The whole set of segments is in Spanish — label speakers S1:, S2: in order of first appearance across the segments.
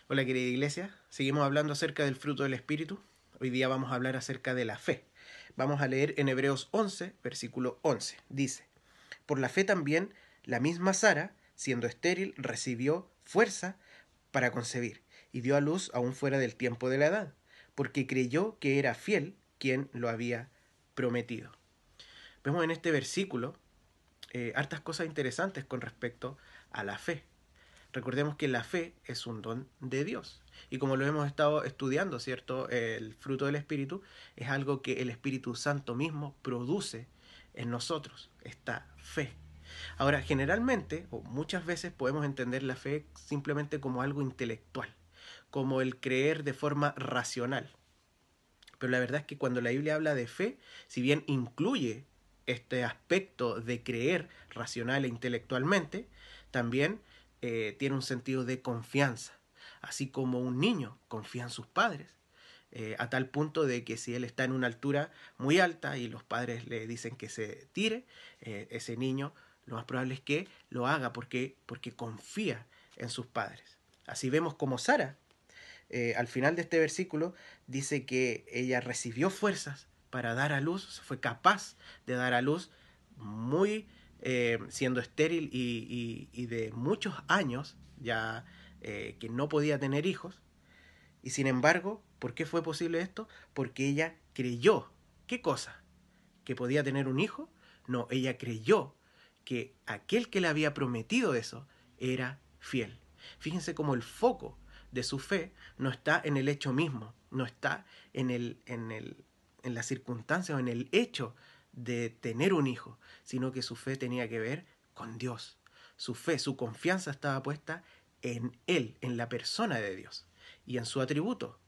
S1: Hola querida iglesia, seguimos hablando acerca del fruto del Espíritu. Hoy día vamos a hablar acerca de la fe. Vamos a leer en Hebreos 11, versículo 11. Dice, por la fe también la misma Sara, siendo estéril, recibió fuerza para concebir y dio a luz aún fuera del tiempo de la edad, porque creyó que era fiel quien lo había prometido. Vemos en este versículo hartas cosas interesantes con respecto a la fe. Recordemos que la fe es un don de Dios. Y como lo hemos estado estudiando, ¿cierto? El fruto del Espíritu es algo que el Espíritu Santo mismo produce en nosotros, esta fe. Ahora, generalmente, o muchas veces podemos entender la fe simplemente como algo intelectual, como el creer de forma racional. Pero la verdad es que cuando la Biblia habla de fe, si bien incluye este aspecto de creer racional e intelectualmente, también tiene un sentido de confianza. Así como un niño confía en sus padres, a tal punto de que si él está en una altura muy alta y los padres le dicen que se tire, ese niño lo más probable es que lo haga porque confía en sus padres. Así vemos como Sara, al final de este versículo, dice que ella recibió fuerzas para dar a luz, fue capaz de dar a luz muy siendo estéril y de muchos años, ya que no podía tener hijos. Y sin embargo, ¿por qué fue posible esto? Porque ella creyó. ¿Qué cosa? ¿Que podía tener un hijo? No, ella creyó que aquel que le había prometido eso era fiel. Fíjense cómo el foco de su fe no está en el hecho mismo, no está en la circunstancia o en el hecho de tener un hijo, sino que su fe tenía que ver con Dios. Su fe, su confianza estaba puesta en Él, en la persona de Dios y en su atributo.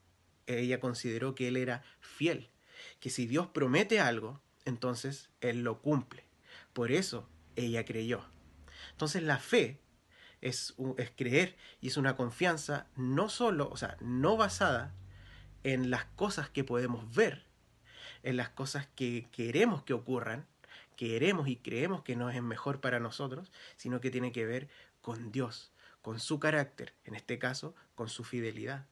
S1: Ella consideró que Él era fiel, que si Dios promete algo, entonces Él lo cumple. Por eso ella creyó. Entonces la fe es creer y es una confianza no solo, o sea, no basada en las cosas que podemos ver, en las cosas que queremos que ocurran, queremos y creemos que no es mejor para nosotros, sino que tiene que ver con Dios, con su carácter, en este caso, con su fidelidad.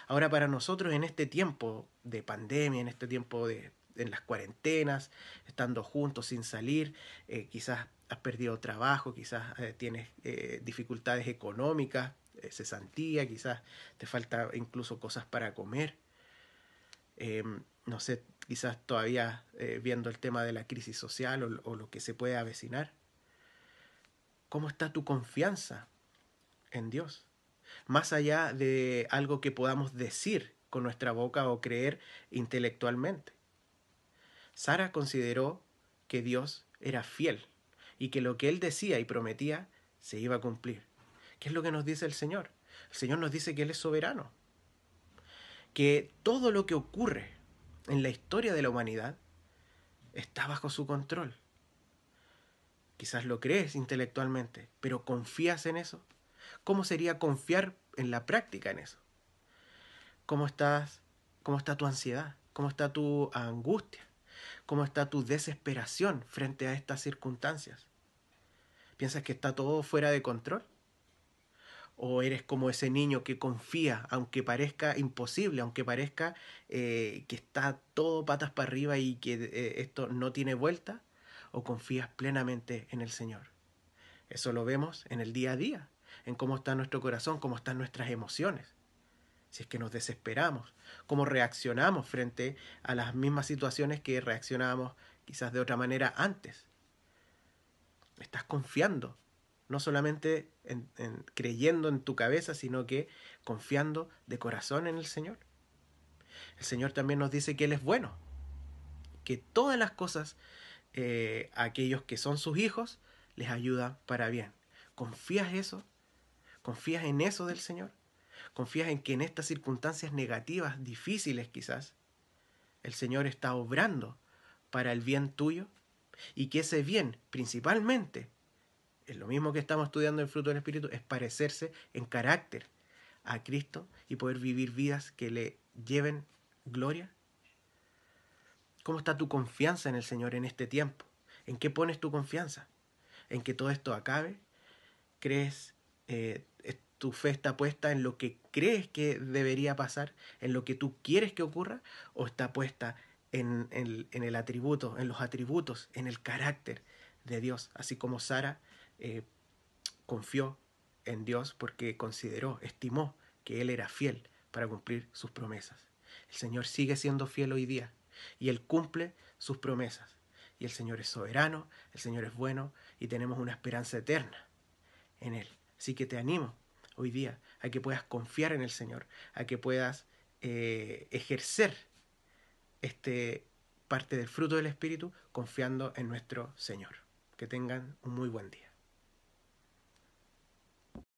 S1: Ahora para nosotros en este tiempo de pandemia, en este tiempo en las cuarentenas, estando juntos sin salir, quizás has perdido trabajo, quizás tienes dificultades económicas, cesantía, quizás te falta incluso cosas para comer. Eh, no sé, quizás todavía viendo el tema de la crisis social o lo que se puede avecinar. ¿Cómo está tu confianza en Dios? Más allá de algo que podamos decir con nuestra boca o creer intelectualmente. Sara consideró que Dios era fiel y que lo que él decía y prometía se iba a cumplir. ¿Qué es lo que nos dice el Señor? El Señor nos dice que Él es soberano, que todo lo que ocurre en la historia de la humanidad está bajo su control. Quizás lo crees intelectualmente, pero ¿confías en eso? ¿Cómo sería confiar en la práctica en eso? ¿Cómo estás? ¿Cómo está tu ansiedad? ¿Cómo está tu angustia? ¿Cómo está tu desesperación frente a estas circunstancias? ¿Piensas que está todo fuera de control? ¿O eres como ese niño que confía, aunque parezca imposible, aunque parezca que está todo patas para arriba y que esto no tiene vuelta? ¿O confías plenamente en el Señor? Eso lo vemos en el día a día, en cómo está nuestro corazón, cómo están nuestras emociones. Si es que nos desesperamos, cómo reaccionamos frente a las mismas situaciones que reaccionábamos quizás de otra manera antes. Estás confiando, no solamente creyendo en tu cabeza, sino que confiando de corazón en el Señor. El Señor también nos dice que Él es bueno, que todas las cosas a aquellos que son sus hijos les ayuda para bien. ¿Confías eso? ¿Confías en eso del Señor? ¿Confías en que en estas circunstancias negativas, difíciles quizás, el Señor está obrando para el bien tuyo? Y que ese bien, principalmente, es lo mismo que estamos estudiando el fruto del Espíritu, es parecerse en carácter a Cristo y poder vivir vidas que le lleven gloria. ¿Cómo está tu confianza en el Señor en este tiempo? ¿En qué pones tu confianza? ¿En que todo esto acabe? ¿Crees ¿Tu fe está puesta en lo que crees que debería pasar, en lo que tú quieres que ocurra, o está puesta en el atributo, en los atributos, en el carácter de Dios? Así como Sara eh, confió en Dios porque consideró, estimó que Él era fiel para cumplir sus promesas. El Señor sigue siendo fiel hoy día y Él cumple sus promesas. Y el Señor es soberano, el Señor es bueno y tenemos una esperanza eterna en Él. Así que te animo hoy día a que puedas confiar en el Señor, a que puedas ejercer este parte del fruto del Espíritu confiando en nuestro Señor. Que tengan un muy buen día.